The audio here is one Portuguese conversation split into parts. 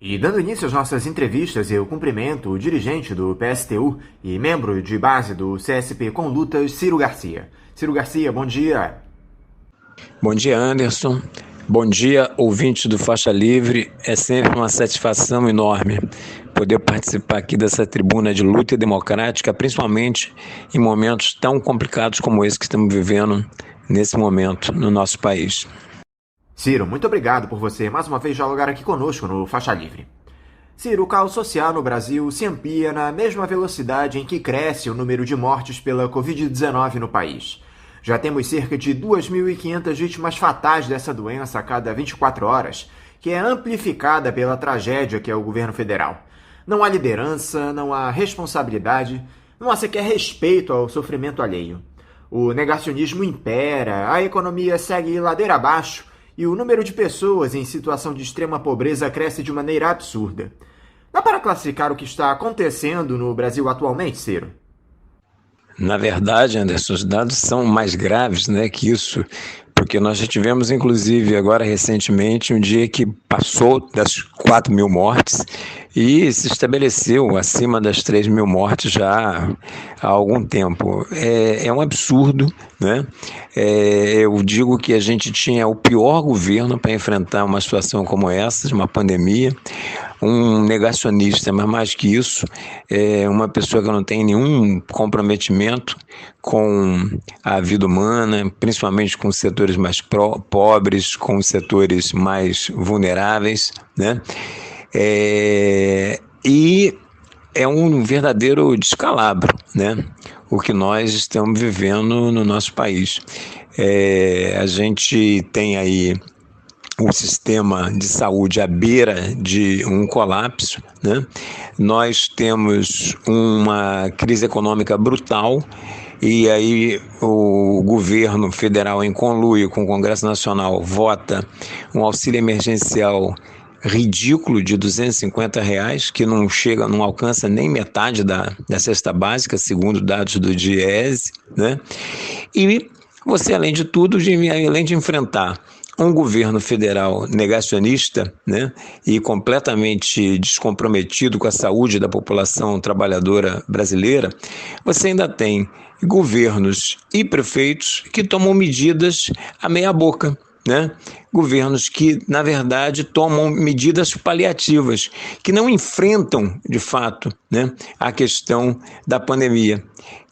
E dando início às nossas entrevistas, eu cumprimento o dirigente do PSTU e membro de base do CSP com Lutas, Ciro Garcia. Ciro Garcia, bom dia. Bom dia, Anderson. Bom dia, ouvintes do Faixa Livre. É sempre uma satisfação enorme poder participar aqui dessa tribuna de luta democrática, principalmente em momentos tão complicados como esse que estamos vivendo nesse momento no nosso país. Ciro, muito obrigado por você mais uma vez dialogar aqui conosco no Faixa Livre. Ciro, o caos social no Brasil se amplia na mesma velocidade em que cresce o número de mortes pela Covid-19 no país. Já temos cerca de 2.500 vítimas fatais dessa doença a cada 24 horas, que é amplificada pela tragédia que é o governo federal. Não há liderança, não há responsabilidade, não há sequer respeito ao sofrimento alheio. O negacionismo impera, a economia segue ladeira abaixo e o número de pessoas em situação de extrema pobreza cresce de maneira absurda. Dá para classificar o que está acontecendo no Brasil atualmente, Ciro? Na verdade, Anderson, os dados são mais graves, que isso, porque nós já tivemos, inclusive, agora recentemente, um dia que passou das 4.000 mortes e se estabeleceu acima das 3.000 mortes já há algum tempo. É um absurdo, né? Eu digo que a gente tinha o pior governo para enfrentar uma situação como essa, de uma pandemia, um negacionista, mas mais que isso, uma pessoa que não tem nenhum comprometimento com a vida humana, principalmente com os setores mais pobres, com os setores mais vulneráveis, né? E é um verdadeiro descalabro, né? O que nós estamos vivendo no nosso país. A gente tem aí o sistema de saúde à beira de um colapso, né? Nós temos uma crise econômica brutal e aí o governo federal, em conluio com o Congresso Nacional, vota um auxílio emergencial ridículo de R$ 250, que não alcança nem metade da cesta básica, segundo dados do DIEESE, né? E você, além de tudo, além de enfrentar um governo federal negacionista, né, e completamente descomprometido com a saúde da população trabalhadora brasileira, você ainda tem governos e prefeitos que tomam medidas à meia boca, né? Governos que, na verdade, tomam medidas paliativas, que não enfrentam, de fato, né, a questão da pandemia.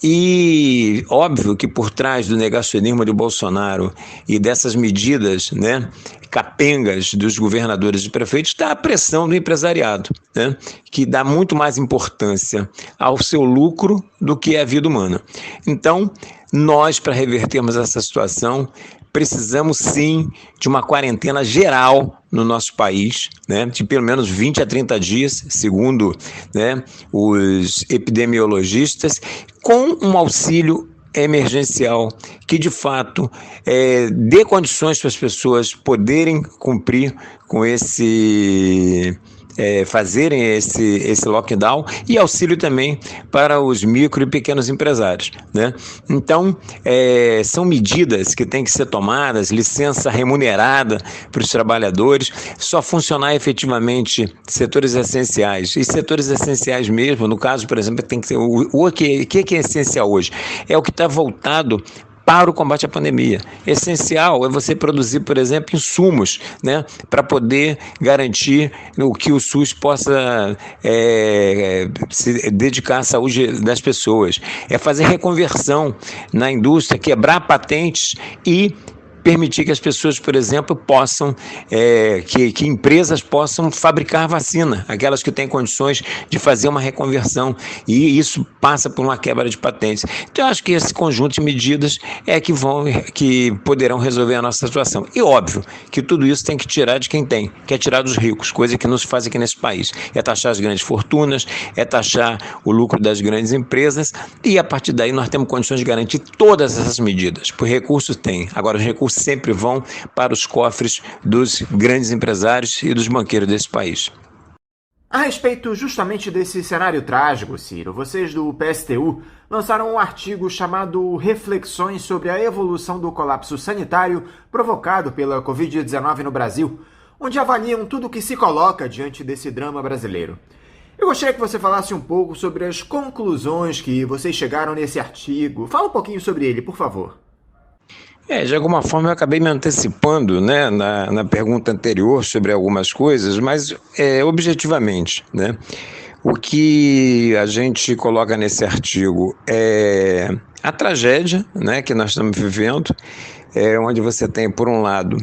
E óbvio que por trás do negacionismo de Bolsonaro e dessas medidas, né, capengas dos governadores e prefeitos, está a pressão do empresariado, né, que dá muito mais importância ao seu lucro do que à vida humana. Então, nós, para revertermos essa situação, precisamos sim de uma quarentena geral no nosso país, né, de pelo menos 20 a 30 dias, segundo, né, os epidemiologistas, com um auxílio emergencial que de fato dê condições para as pessoas poderem cumprir com fazerem esse lockdown, e auxílio também para os micro e pequenos empresários, né? Então, são medidas que têm que ser tomadas, licença remunerada para os trabalhadores, só funcionar efetivamente setores essenciais, e setores essenciais mesmo, no caso, por exemplo, tem que ser o que é essencial hoje? É o que está voltado para o combate à pandemia. Essencial é você produzir, por exemplo, insumos, né, para poder garantir que o SUS possa se dedicar à saúde das pessoas. É fazer reconversão na indústria, quebrar patentes e permitir que as pessoas, por exemplo, possam, que empresas possam fabricar vacina, aquelas que têm condições de fazer uma reconversão, e isso passa por uma quebra de patentes. Então, eu acho que esse conjunto de medidas que poderão resolver a nossa situação. E óbvio que tudo isso tem que tirar de quem tem, que é tirar dos ricos, coisa que não se faz aqui nesse país. É taxar as grandes fortunas, é taxar o lucro das grandes empresas, e a partir daí nós temos condições de garantir todas essas medidas, por recursos tem. Agora, os recursos sempre vão para os cofres dos grandes empresários e dos banqueiros desse país. A respeito justamente desse cenário trágico, Ciro, vocês do PSTU lançaram um artigo chamado Reflexões sobre a evolução do colapso sanitário provocado pela Covid-19 no Brasil, onde avaliam tudo o que se coloca diante desse drama brasileiro. Eu gostaria que você falasse um pouco sobre as conclusões que vocês chegaram nesse artigo. Fala um pouquinho sobre ele, por favor. De alguma forma eu acabei me antecipando, né, na pergunta anterior sobre algumas coisas, mas objetivamente, né, o que a gente coloca nesse artigo é a tragédia, né, que nós estamos vivendo, onde você tem, por um lado,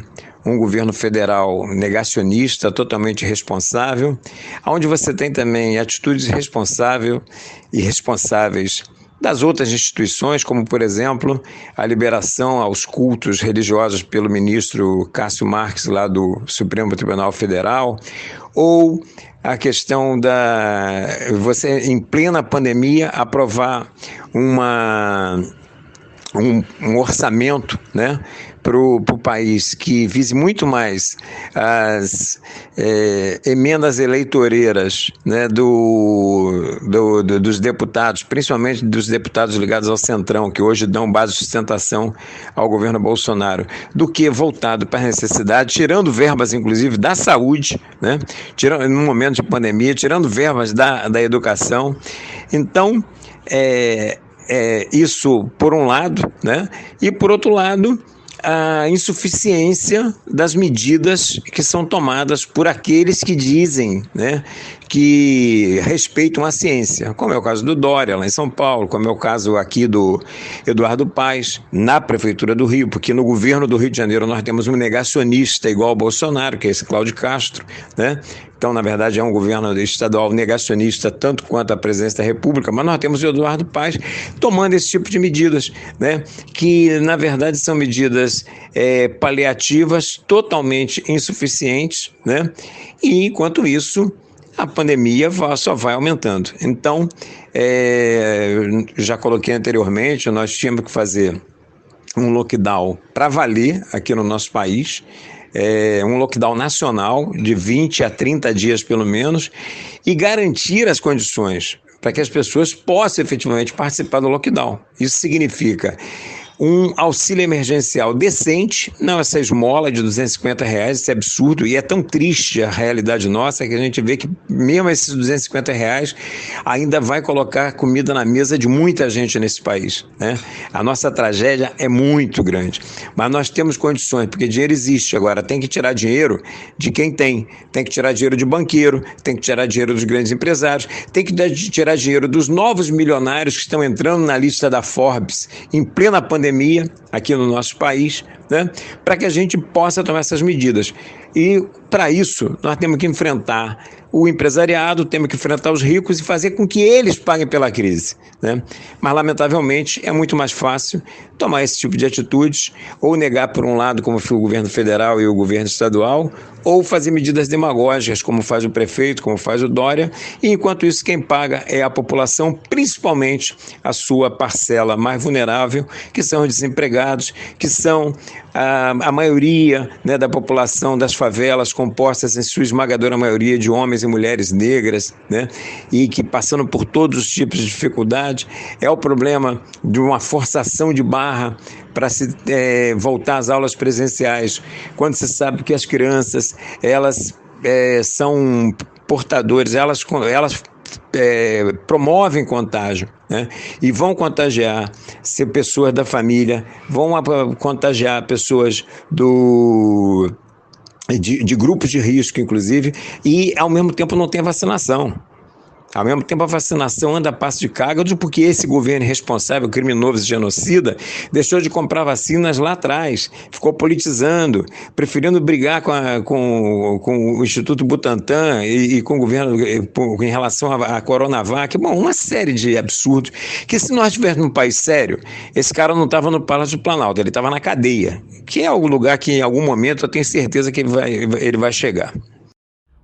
um governo federal negacionista, totalmente irresponsável, onde você tem também atitudes irresponsáveis das outras instituições, como, por exemplo, a liberação aos cultos religiosos pelo ministro Cássio Marques, lá do Supremo Tribunal Federal, ou a questão você, em plena pandemia, aprovar um orçamento, né, para o país que vise muito mais as emendas eleitoreiras, né, dos deputados, principalmente dos deputados ligados ao Centrão, que hoje dão base de sustentação ao governo Bolsonaro, do que voltado para a necessidade, tirando verbas, inclusive, da saúde, né, no momento de pandemia, tirando verbas da educação. Então, isso por um lado, né, e por outro lado, a insuficiência das medidas que são tomadas por aqueles que dizem, né, que respeitam a ciência, como é o caso do Dória, lá em São Paulo, como é o caso aqui do Eduardo Paes, na Prefeitura do Rio, porque no governo do Rio de Janeiro nós temos um negacionista igual ao Bolsonaro, que é esse Cláudio Castro, né? Então, na verdade, é um governo estadual negacionista, tanto quanto a presidência da República, mas nós temos o Eduardo Paes tomando esse tipo de medidas, né? Que, na verdade, são medidas paliativas, totalmente insuficientes, né? E, enquanto isso, a pandemia só vai aumentando. Então, já coloquei anteriormente, nós tínhamos que fazer um lockdown para valer aqui no nosso país, um lockdown nacional de 20 a 30 dias pelo menos, e garantir as condições para que as pessoas possam efetivamente participar do lockdown. Isso significa um auxílio emergencial decente, não essa esmola de R$250, isso é absurdo, e é tão triste a realidade nossa que a gente vê que mesmo esses R$250 ainda vai colocar comida na mesa de muita gente nesse país, né? A nossa tragédia é muito grande, mas nós temos condições, porque dinheiro existe. Agora tem que tirar dinheiro de quem tem que tirar dinheiro de banqueiro, tem que tirar dinheiro dos grandes empresários, tem que tirar dinheiro dos novos milionários que estão entrando na lista da Forbes em plena pandemia aqui no nosso país, né, para que a gente possa tomar essas medidas. E, para isso, nós temos que enfrentar o empresariado, temos que enfrentar os ricos e fazer com que eles paguem pela crise, né? Mas, lamentavelmente, é muito mais fácil tomar esse tipo de atitudes, ou negar por um lado, como foi o governo federal e o governo estadual, ou fazer medidas demagógicas, como faz o prefeito, como faz o Dória, e, enquanto isso, quem paga é a população, principalmente a sua parcela mais vulnerável, que são os desempregados, que são a maioria, né, da população das favelas, compostas em sua esmagadora maioria de homens e mulheres negras, né, e que passando por todos os tipos de dificuldade. É o problema de uma forçação de barra para se voltar às aulas presenciais, quando se sabe que as crianças, elas são portadores, elas promovem contágio, né? E vão contagiar pessoas da família, vão contagiar pessoas de grupos de risco, inclusive, e ao mesmo tempo não tem vacinação. Ao mesmo tempo, a vacinação anda a passo de cágado porque esse governo irresponsável, criminoso e genocida deixou de comprar vacinas lá atrás, ficou politizando, preferindo brigar com o Instituto Butantan e com o governo em relação à Coronavac. Bom, uma série de absurdos que, se nós estivéssemos num país sério, esse cara não estava no Palácio do Planalto, ele estava na cadeia, que é o lugar que em algum momento eu tenho certeza que ele vai chegar.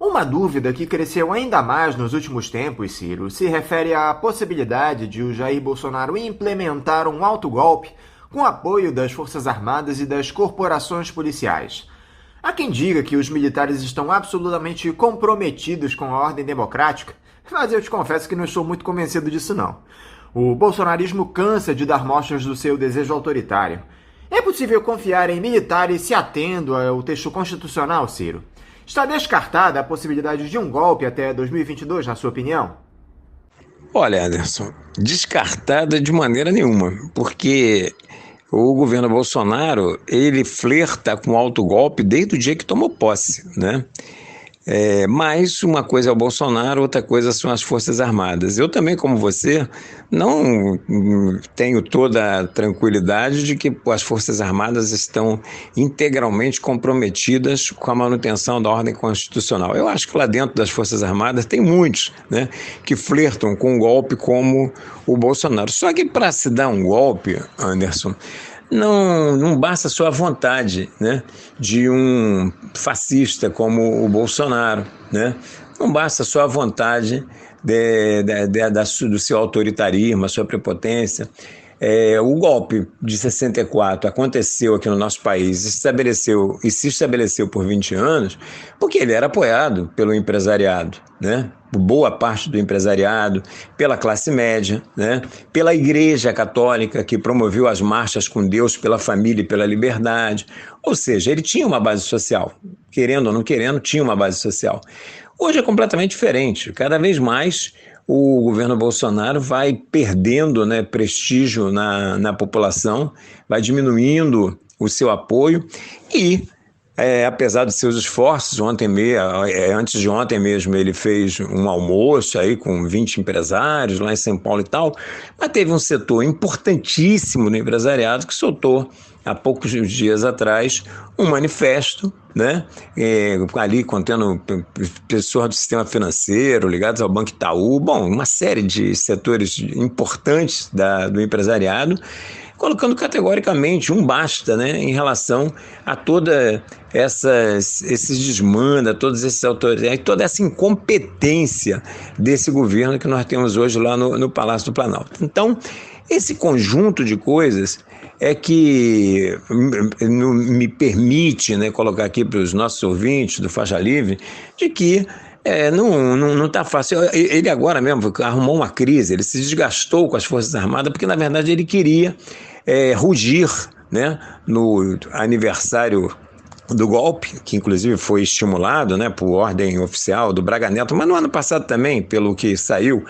Uma dúvida que cresceu ainda mais nos últimos tempos, Ciro, se refere à possibilidade de o Jair Bolsonaro implementar um autogolpe com apoio das Forças Armadas e das corporações policiais. Há quem diga que os militares estão absolutamente comprometidos com a ordem democrática, mas eu te confesso que não estou muito convencido disso não. O bolsonarismo cansa de dar mostras do seu desejo autoritário. É possível confiar em militares se atendo ao texto constitucional, Ciro? Está descartada a possibilidade de um golpe até 2022, na sua opinião? Olha, Anderson, descartada de maneira nenhuma, porque o governo Bolsonaro, ele flerta com o autogolpe desde o dia que tomou posse, né? Mas uma coisa é o Bolsonaro, outra coisa são as Forças Armadas. Eu também, como você, não tenho toda a tranquilidade de que as Forças Armadas estão integralmente comprometidas com a manutenção da ordem constitucional. Eu acho que lá dentro das Forças Armadas tem muitos, né, que flertam com um golpe como o Bolsonaro. Só que para se dar um golpe, Anderson, não basta só a vontade, né, de um fascista como o Bolsonaro, né? Não basta só a vontade do seu autoritarismo, a sua prepotência. O golpe de 64 aconteceu aqui no nosso país, se estabeleceu por 20 anos, porque ele era apoiado pelo empresariado, né? Por boa parte do empresariado, pela classe média, né? Pela Igreja Católica, que promoveu as marchas com Deus pela família e pela liberdade. Ou seja, ele tinha uma base social, querendo ou não querendo, tinha uma base social. Hoje é completamente diferente, cada vez mais o governo Bolsonaro vai perdendo, né, prestígio na população, vai diminuindo o seu apoio e, apesar dos seus esforços, antes de ontem mesmo ele fez um almoço aí com 20 empresários lá em São Paulo e tal, mas teve um setor importantíssimo no empresariado que soltou há poucos dias atrás um manifesto, né, ali contendo pessoas do sistema financeiro ligados ao Banco Itaú, uma série de setores importantes do empresariado, colocando categoricamente um basta, né, em relação a toda esses desmandos, todos esses autoridades, toda essa incompetência desse governo que nós temos hoje lá no Palácio do Planalto. Então, esse conjunto de coisas é que me permite, né, colocar aqui para os nossos ouvintes do Faixa Livre, de que não está fácil. Ele agora mesmo arrumou uma crise, ele se desgastou com as Forças Armadas, porque na verdade ele queria rugir, né, no aniversário do golpe, que inclusive foi estimulado, né, por ordem oficial do Braga Neto, mas no ano passado também, pelo que saiu,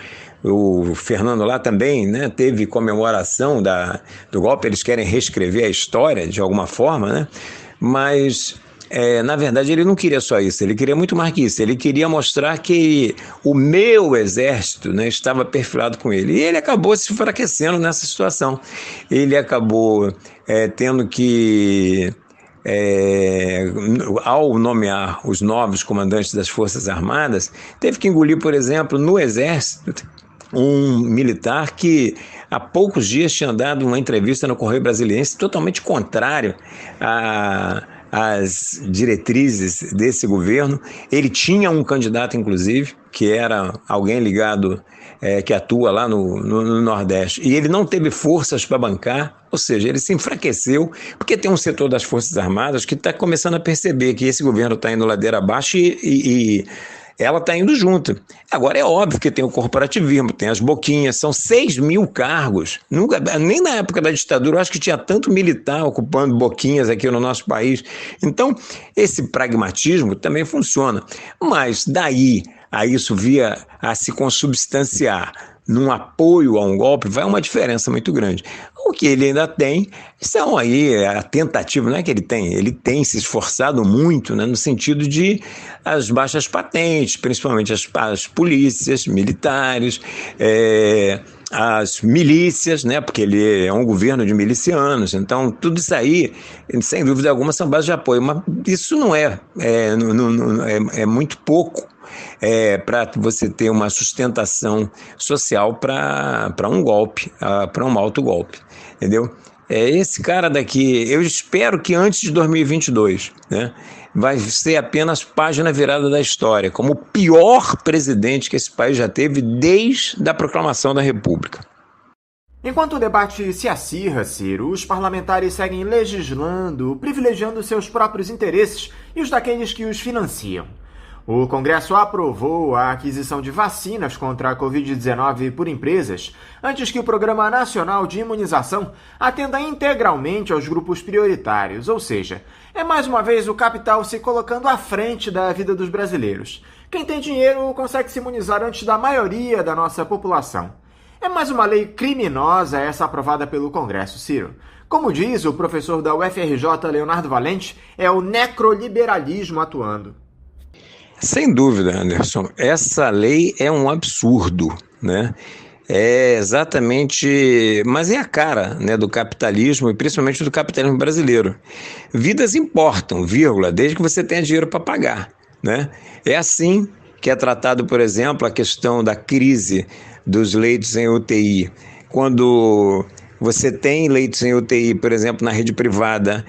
o Fernando lá também, né, teve comemoração do golpe. Eles querem reescrever a história de alguma forma, né, mas na verdade ele não queria só isso, ele queria muito mais que isso, ele queria mostrar que o meu exército, né, estava perfilado com ele, e ele acabou se enfraquecendo nessa situação. Ele acabou tendo que ao nomear os novos comandantes das Forças Armadas, teve que engolir, por exemplo, no Exército, um militar que há poucos dias tinha dado uma entrevista no Correio Brasiliense totalmente contrário às diretrizes desse governo. Ele tinha um candidato, inclusive, que era alguém ligado, que atua lá no Nordeste, e ele não teve forças para bancar, ou seja, ele se enfraqueceu, porque tem um setor das Forças Armadas que está começando a perceber que esse governo está indo ladeira abaixo e ela está indo junto. Agora é óbvio que tem o corporativismo, tem as boquinhas, são 6 mil cargos. Nem na época da ditadura eu acho que tinha tanto militar ocupando boquinhas aqui no nosso país. Então, esse pragmatismo também funciona. Mas daí a isso a se consubstanciar num apoio a um golpe, vai uma diferença muito grande. O que ele ainda tem são aí a tentativa, não é que ele tem se esforçado muito, né, no sentido de as baixas patentes, principalmente as polícias militares, as milícias, né, porque ele é um governo de milicianos, então tudo isso aí, sem dúvida alguma, são bases de apoio, mas isso não é muito pouco para você ter uma sustentação social para um golpe, para um autogolpe, entendeu? Esse cara daqui, eu espero que antes de 2022, né, vai ser apenas página virada da história, como o pior presidente que esse país já teve desde a proclamação da República. Enquanto o debate se acirra, Ciro, os parlamentares seguem legislando, privilegiando seus próprios interesses e os daqueles que os financiam. O Congresso aprovou a aquisição de vacinas contra a Covid-19 por empresas, antes que o Programa Nacional de Imunização atenda integralmente aos grupos prioritários, ou seja, é mais uma vez o capital se colocando à frente da vida dos brasileiros. Quem tem dinheiro consegue se imunizar antes da maioria da nossa população. É mais uma lei criminosa essa aprovada pelo Congresso, Ciro. Como diz o professor da UFRJ, Leonardo Valente, é o necroliberalismo atuando. Sem dúvida, Anderson, essa lei é um absurdo, né? É exatamente, mas é a cara, né, do capitalismo e principalmente do capitalismo brasileiro. Vidas importam, vírgula, desde que você tenha dinheiro para pagar, né? É assim que é tratado, por exemplo, a questão da crise dos leitos em UTI. Quando você tem leitos em UTI, por exemplo, na rede privada,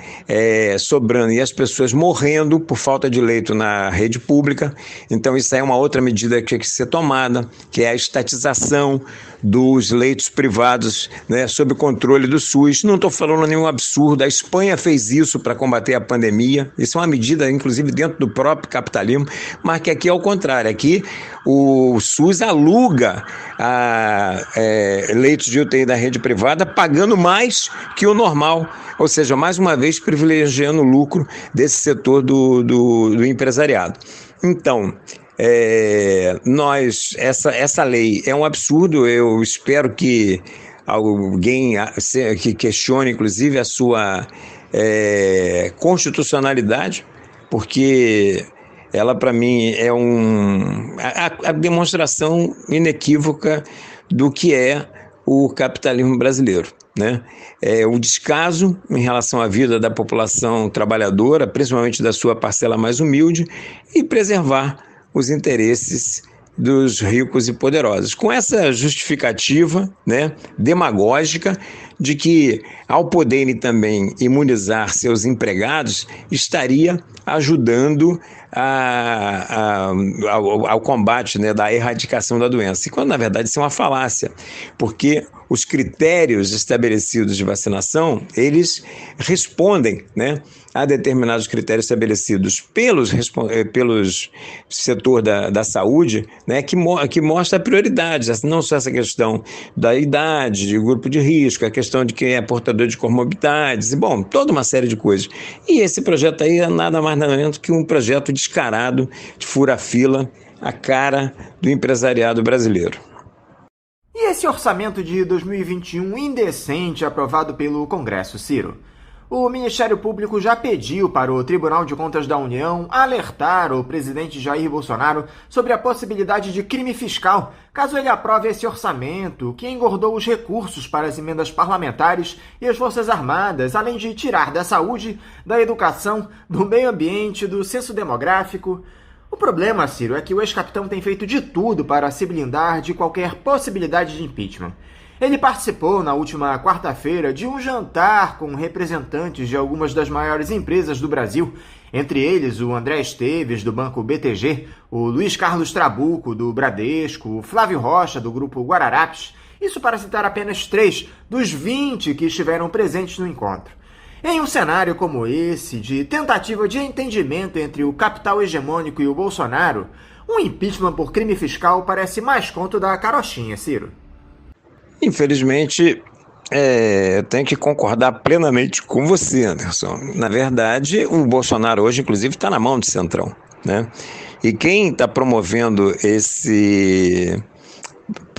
sobrando e as pessoas morrendo por falta de leito na rede pública. Então, isso aí é uma outra medida que tem que ser tomada, que é a estatização dos leitos privados, né, sob controle do SUS. Não estou falando nenhum absurdo, a Espanha fez isso para combater a pandemia. Isso é uma medida, inclusive, dentro do próprio capitalismo, mas que aqui é o contrário. Aqui o SUS aluga leitos de UTI da rede privada, pagando mais que o normal, ou seja, mais uma vez privilegiando o lucro desse setor do empresariado. Então, essa lei é um absurdo. Eu espero que alguém que questione, inclusive, a sua constitucionalidade, porque ela, para mim, é a demonstração inequívoca do que é o capitalismo brasileiro, né? O descaso em relação à vida da população trabalhadora, principalmente da sua parcela mais humilde, e preservar os interesses dos ricos e poderosos. Com essa justificativa, né, demagógica, de que, ao poderem também imunizar seus empregados, estaria ajudando ao combate, né, da erradicação da doença. E quando, na verdade, isso é uma falácia, porque os critérios estabelecidos de vacinação, eles respondem, né, a determinados critérios estabelecidos pelos setor da saúde, né, que mostra prioridades, não só essa questão da idade, de grupo de risco, a questão de quem é portador de comorbidades, bom, toda uma série de coisas. E esse projeto aí é nada mais nada menos que um projeto descarado de fura-fila, a cara do empresariado brasileiro. E esse orçamento de 2021 indecente aprovado pelo Congresso, Ciro? O Ministério Público já pediu para o Tribunal de Contas da União alertar o presidente Jair Bolsonaro sobre a possibilidade de crime fiscal, caso ele aprove esse orçamento, que engordou os recursos para as emendas parlamentares e as Forças Armadas, além de tirar da saúde, da educação, do meio ambiente, do censo demográfico. O problema, Ciro, é que o ex-capitão tem feito de tudo para se blindar de qualquer possibilidade de impeachment. Ele participou na última quarta-feira de um jantar com representantes de algumas das maiores empresas do Brasil, entre eles o André Esteves, do Banco BTG, o Luiz Carlos Trabuco, do Bradesco, o Flávio Rocha, do Grupo Guararapes, isso para citar apenas 3 dos 20 que estiveram presentes no encontro. Em um cenário como esse, de tentativa de entendimento entre o capital hegemônico e o Bolsonaro, um impeachment por crime fiscal parece mais conto da carochinha, Ciro. Infelizmente, eu tenho que concordar plenamente com você, Anderson. Na verdade, o Bolsonaro hoje, inclusive, está na mão do Centrão, né? E quem está promovendo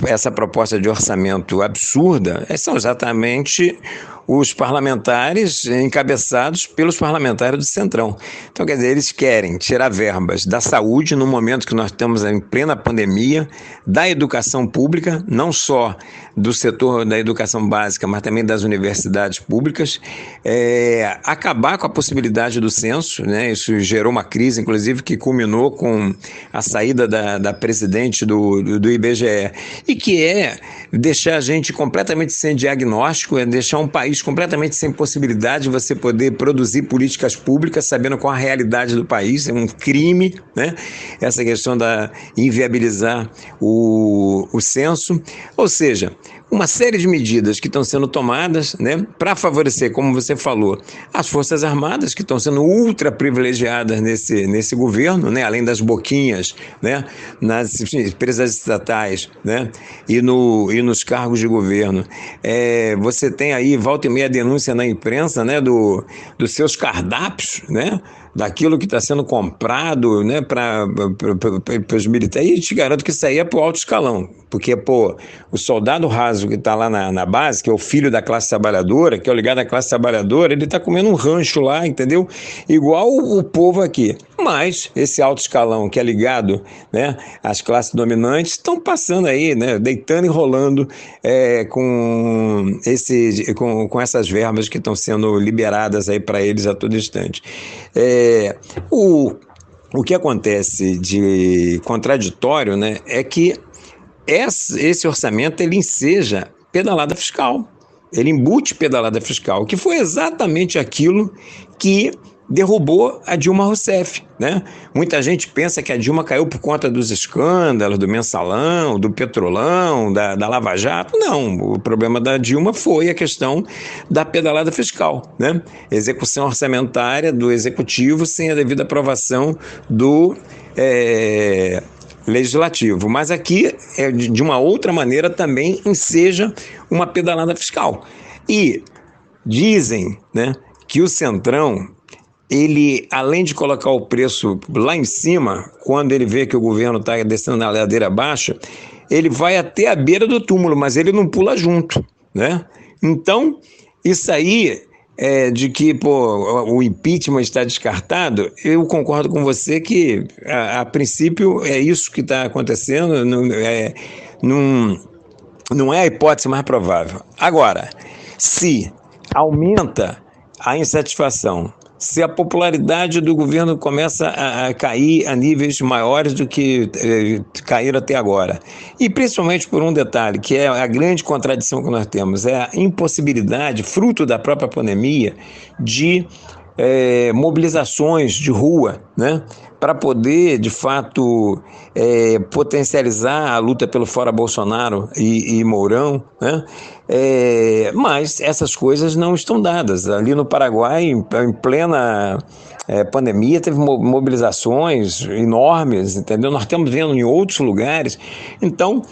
essa proposta de orçamento absurda são exatamente os parlamentares encabeçados pelos parlamentares do Centrão. Então, quer dizer, eles querem tirar verbas da saúde no momento que nós estamos em plena pandemia, da educação pública, não só do setor da educação básica, mas também das universidades públicas, acabar com a possibilidade do censo, né? Isso gerou uma crise, inclusive, que culminou com a saída da presidente do IBGE, e que é deixar a gente completamente sem diagnóstico, é deixar um país completamente sem possibilidade de você poder produzir políticas públicas sabendo qual a realidade do país. É um crime, né? Essa questão da inviabilizar o censo, ou seja, uma série de medidas que estão sendo tomadas, né, para favorecer, como você falou, as Forças Armadas, que estão sendo ultra privilegiadas nesse governo, né, além das boquinhas, né, nas empresas estatais, né, e nos cargos de governo. Você tem aí, volta e meia, denúncia na imprensa, né, dos seus cardápios, né, daquilo que está sendo comprado, né, para os militares. E te garanto que isso aí é para o alto escalão, porque, o soldado raso que está lá na base, que é o filho da classe trabalhadora, que é o ligado à classe trabalhadora, ele está comendo um rancho lá, entendeu? Igual o povo aqui. Mas esse alto escalão que é ligado, né, às classes dominantes estão passando aí, né, deitando e rolando com essas verbas que estão sendo liberadas aí para eles a todo instante. O que acontece de contraditório, né, é que esse orçamento ele enseja pedalada fiscal, ele embute pedalada fiscal, que foi exatamente aquilo que derrubou a Dilma Rousseff, né? Muita gente pensa que a Dilma caiu por conta dos escândalos, do mensalão, do petrolão, da Lava Jato. Não, o problema da Dilma foi a questão da pedalada fiscal, né? Execução orçamentária do executivo sem a devida aprovação do legislativo. Mas aqui, de uma outra maneira, também enseja uma pedalada fiscal. E dizem, né, que o Centrão, ele, além de colocar o preço lá em cima, quando ele vê que o governo está descendo na ladeira abaixo, ele vai até a beira do túmulo, mas ele não pula junto, né? Então, isso aí de que o impeachment está descartado, eu concordo com você que, a princípio, é isso que está acontecendo, não é a hipótese mais provável. Agora, se aumenta a insatisfação, se a popularidade do governo começa a cair a níveis maiores do que caíram até agora, e principalmente por um detalhe, que é a grande contradição que nós temos, é a impossibilidade, fruto da própria pandemia, de mobilizações de rua, né, para poder, de fato, potencializar a luta pelo fora Bolsonaro e Mourão, né? Mas essas coisas não estão dadas. Ali no Paraguai, em plena pandemia, teve mobilizações enormes, entendeu? Nós estamos vendo em outros lugares. Então,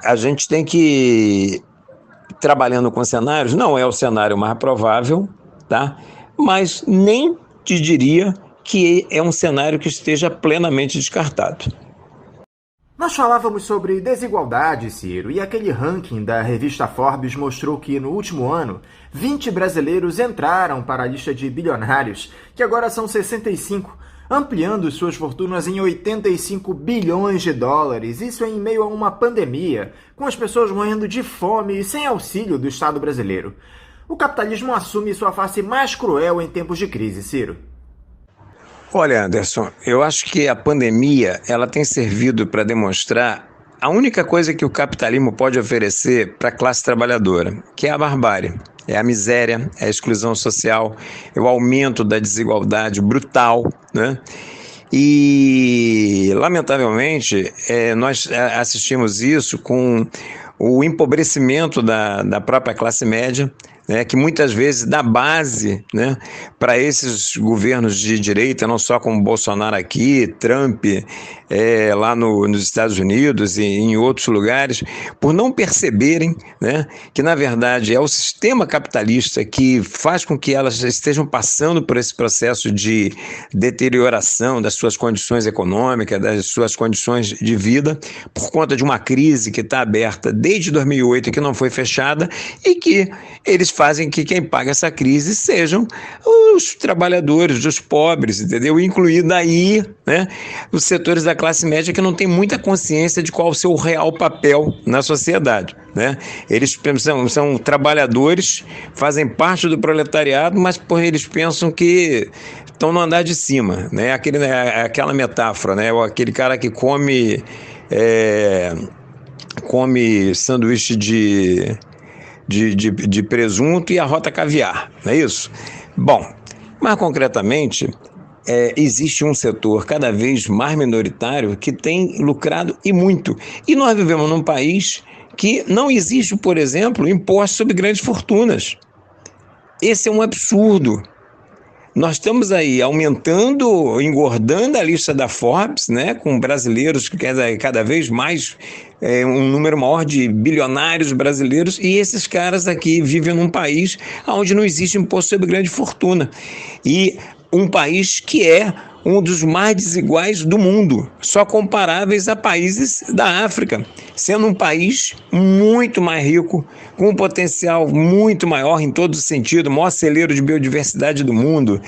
a gente tem que ir trabalhando com cenários. Não é o cenário mais provável, tá? Mas nem te diria que é um cenário que esteja plenamente descartado. Nós falávamos sobre desigualdade, Ciro, e aquele ranking da revista Forbes mostrou que, no último ano, 20 brasileiros entraram para a lista de bilionários, que agora são 65, ampliando suas fortunas em 85 bilhões de dólares. Isso em meio a uma pandemia, com as pessoas morrendo de fome e sem auxílio do Estado brasileiro. O capitalismo assume sua face mais cruel em tempos de crise, Ciro. Olha, Anderson, eu acho que a pandemia ela tem servido para demonstrar a única coisa que o capitalismo pode oferecer para a classe trabalhadora, que é a barbárie, é a miséria, é a exclusão social, é o aumento da desigualdade brutal, né? E, lamentavelmente, nós assistimos isso com o empobrecimento da própria classe média, né, que muitas vezes dá base, né, para esses governos de direita, não só como Bolsonaro aqui, Trump lá nos Estados Unidos e em outros lugares, por não perceberem, né, que na verdade é o sistema capitalista que faz com que elas estejam passando por esse processo de deterioração das suas condições econômicas, das suas condições de vida, por conta de uma crise que está aberta desde 2008 e que não foi fechada, e que eles fazem que quem paga essa crise sejam os trabalhadores, os pobres, entendeu? Incluindo aí, né, os setores da classe média que não tem muita consciência de qual é o seu real papel na sociedade, né? Eles são trabalhadores, fazem parte do proletariado, mas eles pensam que estão no andar de cima, né? Aquela metáfora, né? Aquele cara que come sanduíche de presunto e arrota caviar, não é isso? Bom, mais concretamente, existe um setor cada vez mais minoritário que tem lucrado e muito. E nós vivemos num país que não existe, por exemplo, imposto sobre grandes fortunas. Esse é um absurdo. Nós estamos aí aumentando, engordando a lista da Forbes, né, com brasileiros que cada vez mais, um número maior de bilionários brasileiros, e esses caras aqui vivem num país onde não existe imposto sobre grande fortuna. E um país que é um dos mais desiguais do mundo, só comparáveis a países da África, sendo um país muito mais rico, com um potencial muito maior em todo sentido, maior celeiro de biodiversidade do mundo,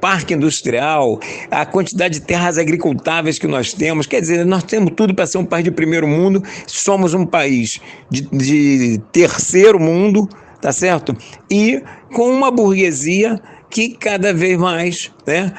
parque industrial, a quantidade de terras agricultáveis que nós temos, quer dizer, nós temos tudo para ser um país de primeiro mundo, somos um país de terceiro mundo, tá certo? E com uma burguesia que cada vez mais, né,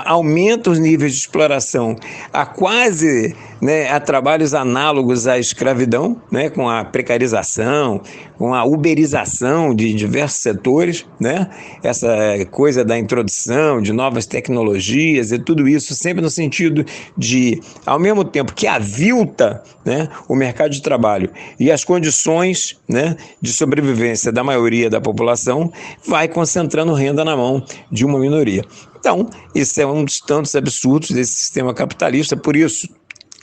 aumenta os níveis de exploração a quase, né, a trabalhos análogos à escravidão, né, com a precarização, com a uberização de diversos setores, né, essa coisa da introdução de novas tecnologias e tudo isso sempre no sentido de, ao mesmo tempo que avilta, né, o mercado de trabalho e as condições, né, de sobrevivência da maioria da população, vai concentrando renda na mão de uma minoria. Então, isso é um dos tantos absurdos desse sistema capitalista, por isso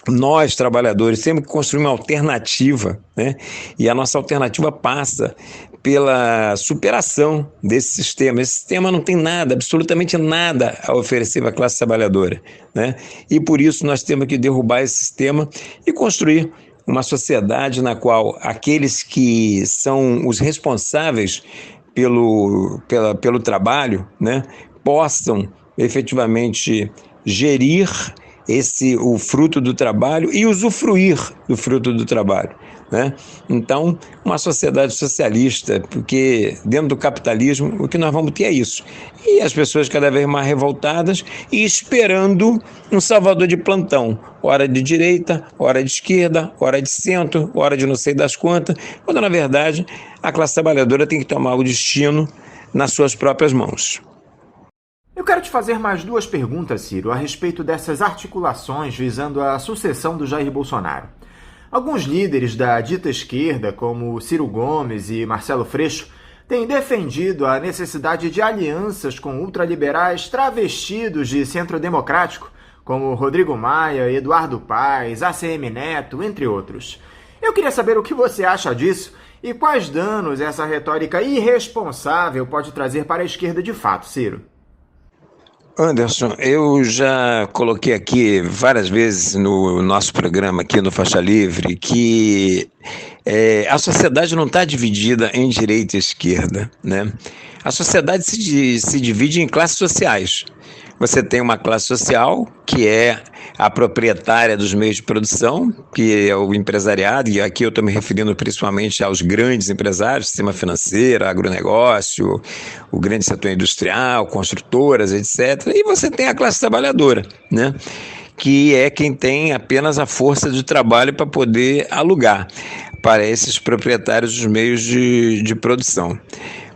nós, trabalhadores, temos que construir uma alternativa, né? E a nossa alternativa passa pela superação desse sistema. Esse sistema não tem nada, absolutamente nada a oferecer para a classe trabalhadora, né? E por isso nós temos que derrubar esse sistema e construir uma sociedade na qual aqueles que são os responsáveis pelo trabalho, né, possam efetivamente gerir o fruto do trabalho e usufruir do fruto do trabalho, né? Então, uma sociedade socialista, porque dentro do capitalismo o que nós vamos ter é isso. E as pessoas cada vez mais revoltadas e esperando um salvador de plantão, hora de direita, hora de esquerda, hora de centro, hora de não sei das quantas, quando na verdade a classe trabalhadora tem que tomar o destino nas suas próprias mãos. Eu quero te fazer mais duas perguntas, Ciro, a respeito dessas articulações visando a sucessão do Jair Bolsonaro. Alguns líderes da dita esquerda, como Ciro Gomes e Marcelo Freixo, têm defendido a necessidade de alianças com ultraliberais travestidos de centro-democrático, como Rodrigo Maia, Eduardo Paes, ACM Neto, entre outros. Eu queria saber o que você acha disso e quais danos essa retórica irresponsável pode trazer para a esquerda de fato, Ciro. Anderson, eu já coloquei aqui várias vezes no nosso programa aqui no Faixa Livre que a sociedade não está dividida em direita e esquerda, né? A sociedade se divide em classes sociais. Você tem uma classe social que é a proprietária dos meios de produção, que é o empresariado, e aqui eu estou me referindo principalmente aos grandes empresários, sistema financeiro, agronegócio, o grande setor industrial, construtoras, etc. E você tem a classe trabalhadora, né? Que é quem tem apenas a força de trabalho para poder alugar para esses proprietários dos meios de produção.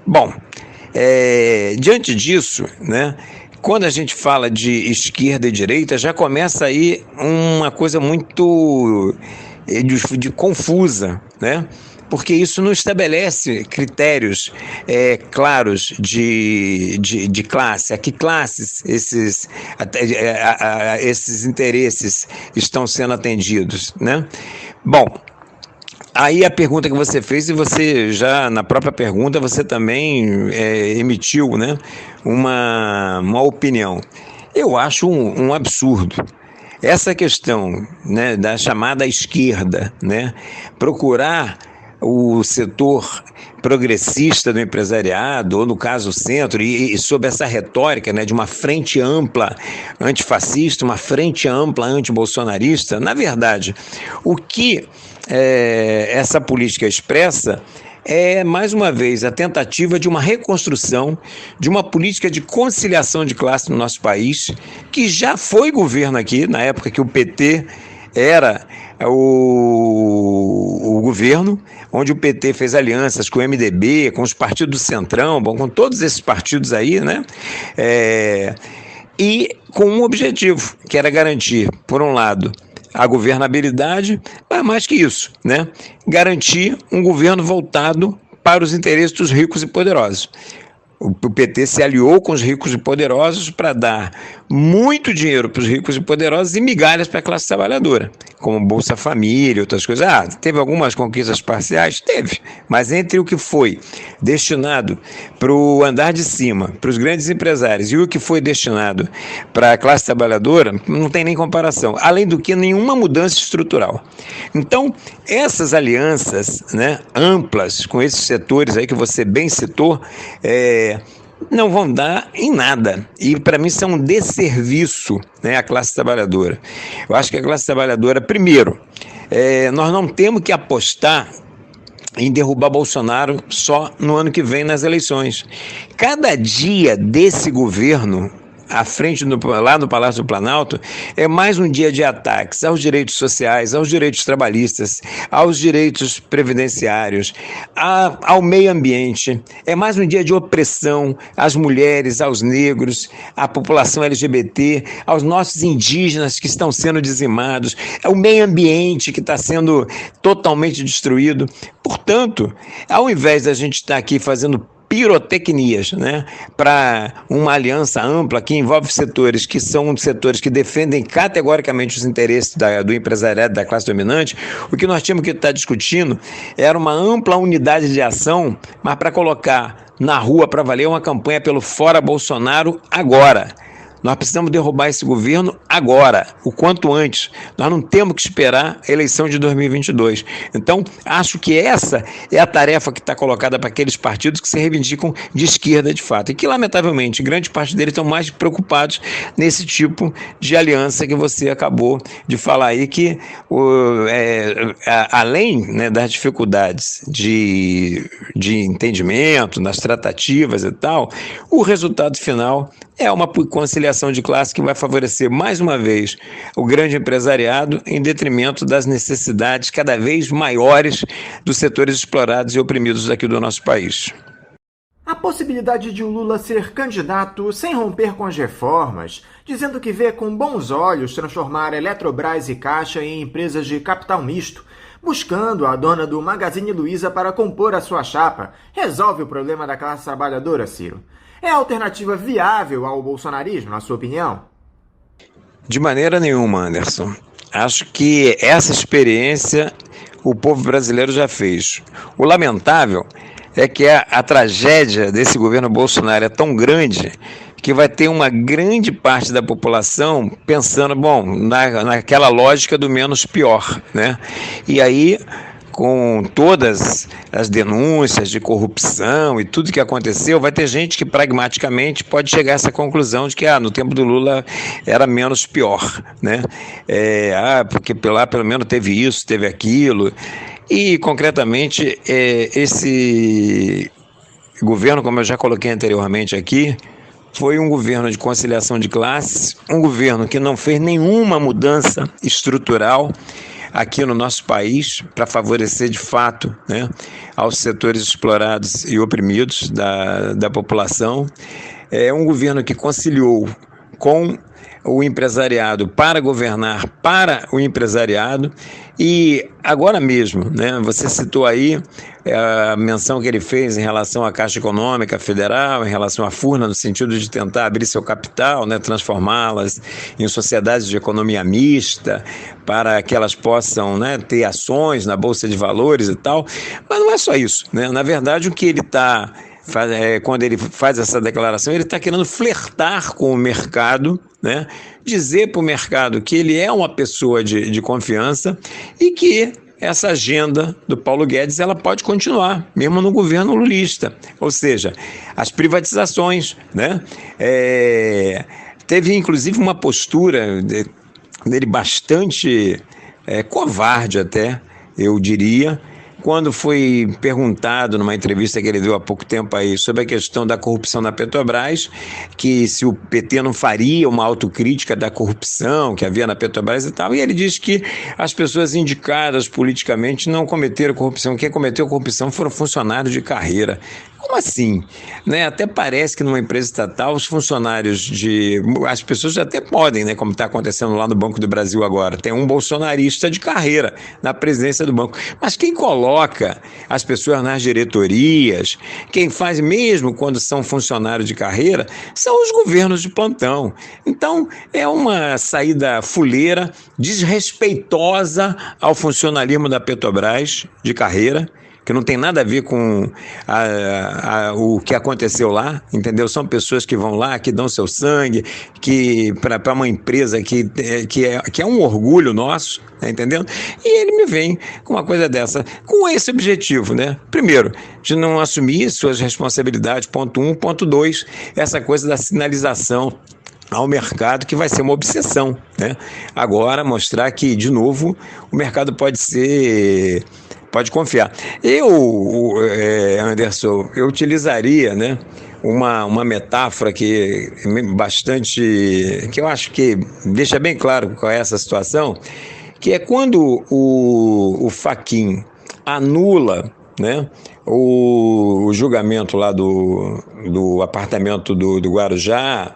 Bom, diante disso, né? Quando a gente fala de esquerda e direita, já começa aí uma coisa muito confusa, né? Porque isso não estabelece critérios claros de classe. A que classes esses interesses estão sendo atendidos, né? Bom, aí a pergunta que você fez, e você já na própria pergunta você também emitiu, né, uma opinião. Eu acho um absurdo essa questão, né, da chamada esquerda, né, procurar o setor progressista do empresariado, ou no caso o centro, e sob essa retórica, né, de uma frente ampla antifascista, uma frente ampla antibolsonarista. Na verdade, o que essa política expressa é, mais uma vez, a tentativa de uma reconstrução de uma política de conciliação de classe no nosso país, que já foi governo aqui, na época que o PT era o governo, onde o PT fez alianças com o MDB, com os partidos do Centrão, bom, com todos esses partidos aí, né? E com um objetivo, que era garantir, por um lado, a governabilidade, mas mais que isso, né? Garantir um governo voltado para os interesses dos ricos e poderosos. O PT se aliou com os ricos e poderosos para dar muito dinheiro para os ricos e poderosos e migalhas para a classe trabalhadora, como Bolsa Família, outras coisas. Teve algumas conquistas parciais? Teve, mas entre o que foi destinado para o andar de cima, para os grandes empresários, e o que foi destinado para a classe trabalhadora, não tem nem comparação. Além do que, nenhuma mudança estrutural. Então, essas alianças, né, amplas com esses setores aí que você bem citou, não vão dar em nada. E, para mim, isso é um desserviço, né, à classe trabalhadora. Eu acho que a classe trabalhadora, primeiro, nós não temos que apostar em derrubar Bolsonaro só no ano que vem nas eleições. Cada dia desse governo à frente, lá no Palácio do Planalto, é mais um dia de ataques aos direitos sociais, aos direitos trabalhistas, aos direitos previdenciários, ao meio ambiente. É mais um dia de opressão às mulheres, aos negros, à população LGBT, aos nossos indígenas que estão sendo dizimados, ao meio ambiente que está sendo totalmente destruído. Portanto, ao invés da gente estar aqui fazendo pirotecnias, né, para uma aliança ampla que envolve setores que são setores que defendem categoricamente os interesses do empresariado, da classe dominante, o que nós tínhamos que estar discutindo era uma ampla unidade de ação, mas para colocar na rua para valer uma campanha pelo Fora Bolsonaro agora. Nós precisamos derrubar esse governo agora, o quanto antes. Nós não temos que esperar a eleição de 2022. Então, acho que essa é a tarefa que está colocada para aqueles partidos que se reivindicam de esquerda de fato. E que, lamentavelmente, grande parte deles estão mais preocupados nesse tipo de aliança que você acabou de falar aí, que além, né, das dificuldades de entendimento, nas tratativas e tal, o resultado final é uma conciliação de classe que vai favorecer, mais uma vez, o grande empresariado em detrimento das necessidades cada vez maiores dos setores explorados e oprimidos aqui do nosso país. A possibilidade de o Lula ser candidato sem romper com as reformas, dizendo que vê com bons olhos transformar Eletrobras e Caixa em empresas de capital misto, buscando a dona do Magazine Luiza para compor a sua chapa, resolve o problema da classe trabalhadora, Ciro? É a alternativa viável ao bolsonarismo, na sua opinião? De maneira nenhuma, Anderson. Acho que essa experiência o povo brasileiro já fez. O lamentável é que a tragédia desse governo Bolsonaro é tão grande que vai ter uma grande parte da população pensando, naquela lógica do menos pior, né? E aí, com todas as denúncias de corrupção e tudo que aconteceu, vai ter gente que pragmaticamente pode chegar a essa conclusão de que no tempo do Lula era menos pior, né? Porque lá pelo menos teve isso, teve aquilo. E, concretamente, esse governo, como eu já coloquei anteriormente aqui, foi um governo de conciliação de classes, um governo que não fez nenhuma mudança estrutural aqui no nosso país para favorecer de fato, né, aos setores explorados e oprimidos da população. É um governo que conciliou com o empresariado para governar para o empresariado. E agora mesmo, né, você citou aí a menção que ele fez em relação à Caixa Econômica Federal, em relação à Furna, no sentido de tentar abrir seu capital, né, transformá-las em sociedades de economia mista, para que elas possam, né, ter ações na Bolsa de Valores e tal. Mas não é só isso, né? Na verdade, o que ele está... quando ele faz essa declaração, ele está querendo flertar com o mercado, né? Dizer para o mercado que ele é uma pessoa de confiança e que essa agenda do Paulo Guedes ela pode continuar, mesmo no governo lulista. Ou seja, as privatizações, né? Teve inclusive uma postura dele bastante covarde até, eu diria, quando foi perguntado numa entrevista que ele deu há pouco tempo aí sobre a questão da corrupção na Petrobras, que se o PT não faria uma autocrítica da corrupção que havia na Petrobras e tal, e ele disse que as pessoas indicadas politicamente não cometeram corrupção, quem cometeu corrupção foram funcionários de carreira. Como assim? Né? Até parece que numa empresa estatal os funcionários as pessoas até podem, né, como está acontecendo lá no Banco do Brasil agora, tem um bolsonarista de carreira na presidência do banco. Mas quem coloca as pessoas nas diretorias, quem faz mesmo quando são funcionários de carreira, são os governos de plantão. Então, é uma saída fuleira, desrespeitosa ao funcionalismo da Petrobras de carreira, que não tem nada a ver com o que aconteceu lá, entendeu? São pessoas que vão lá, que dão seu sangue, que para uma empresa que é um orgulho nosso, tá entendendo? E ele me vem com uma coisa dessa, com esse objetivo, né? Primeiro, de não assumir suas responsabilidades, ponto 1, ponto 2, essa coisa da sinalização ao mercado, que vai ser uma obsessão, né? Agora, mostrar que, de novo, o mercado pode confiar. Anderson, eu utilizaria, né, uma metáfora que eu acho que deixa bem claro qual é essa situação, que é quando o Fachin anula, né, o julgamento lá do apartamento do Guarujá,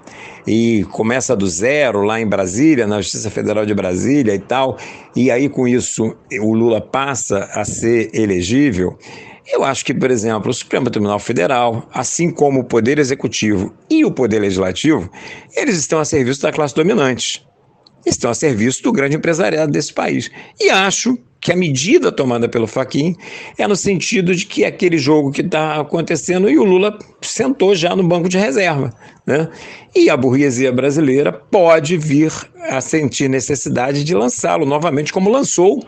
e começa do zero lá em Brasília, na Justiça Federal de Brasília e tal, e aí com isso o Lula passa a ser elegível. Eu acho que, por exemplo, o Supremo Tribunal Federal, assim como o Poder Executivo e o Poder Legislativo, eles estão a serviço da classe dominante, estão a serviço do grande empresariado desse país. E acho que a medida tomada pelo Fachin é no sentido de que aquele jogo que está acontecendo e o Lula sentou já no banco de reserva, né? E a burguesia brasileira pode vir a sentir necessidade de lançá-lo novamente, como lançou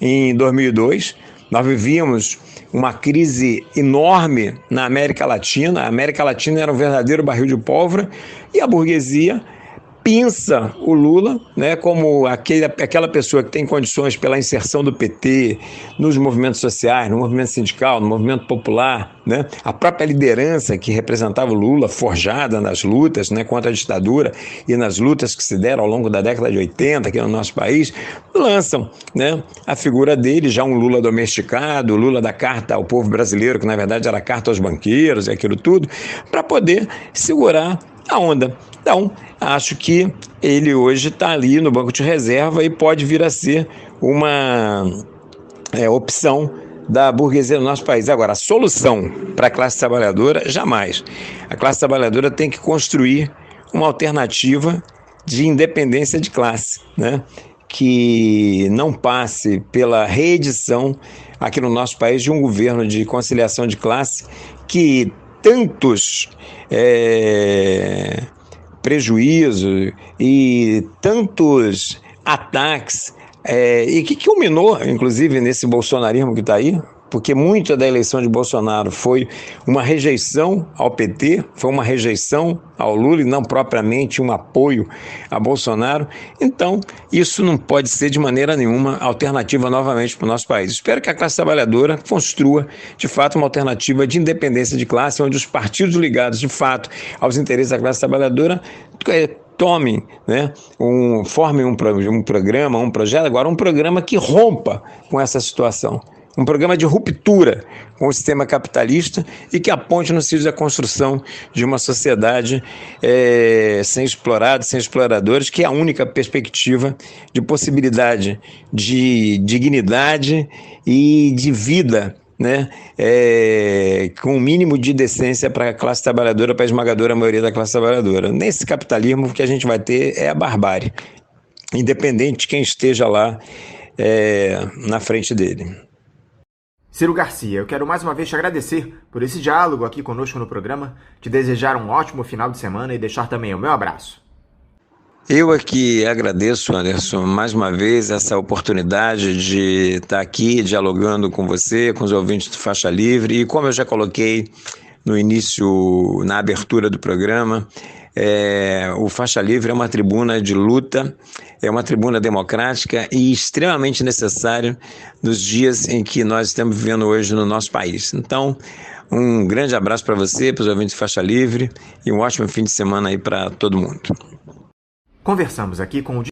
em 2002. Nós vivíamos uma crise enorme na América Latina. A América Latina era um verdadeiro barril de pólvora e a burguesia pinça o Lula, né, como aquela pessoa que tem condições pela inserção do PT nos movimentos sociais, no movimento sindical, no movimento popular, né, a própria liderança que representava o Lula, forjada nas lutas, né, contra a ditadura e nas lutas que se deram ao longo da década de 80 aqui no nosso país, lançam, né, a figura dele, já um Lula domesticado, o Lula da carta ao povo brasileiro, que na verdade era a carta aos banqueiros e aquilo tudo, para poder segurar a onda. Então, acho que ele hoje está ali no banco de reserva e pode vir a ser uma opção da burguesia do nosso país. Agora, a solução para a classe trabalhadora, jamais. A classe trabalhadora tem que construir uma alternativa de independência de classe, né? Que não passe pela reedição aqui no nosso país de um governo de conciliação de classe que tantos prejuízos e tantos ataques, e que culminou, inclusive, nesse bolsonarismo que está aí, porque muita da eleição de Bolsonaro foi uma rejeição ao PT, foi uma rejeição ao Lula e não propriamente um apoio a Bolsonaro. Então, isso não pode ser de maneira nenhuma alternativa novamente para o nosso país. Espero que a classe trabalhadora construa, de fato, uma alternativa de independência de classe, onde os partidos ligados, de fato, aos interesses da classe trabalhadora tomem, né, formem um programa, um projeto, agora um programa que rompa com essa situação. Um programa de ruptura com o sistema capitalista e que aponte no sentido da construção de uma sociedade sem explorados, sem exploradores, que é a única perspectiva de possibilidade de dignidade e de vida, né, com o mínimo de decência para a classe trabalhadora, para a esmagadora maioria da classe trabalhadora. Nesse capitalismo, o que a gente vai ter é a barbárie, independente de quem esteja lá na frente dele. Ciro Garcia, eu quero mais uma vez te agradecer por esse diálogo aqui conosco no programa, te desejar um ótimo final de semana e deixar também o meu abraço. Eu aqui agradeço, Anderson, mais uma vez essa oportunidade de estar aqui dialogando com você, com os ouvintes do Faixa Livre, e como eu já coloquei no início, na abertura do programa, o Faixa Livre é uma tribuna de luta, é uma tribuna democrática e extremamente necessária nos dias em que nós estamos vivendo hoje no nosso país. Então, um grande abraço para você, para os ouvintes do Faixa Livre, e um ótimo fim de semana aí para todo mundo. Conversamos aqui com o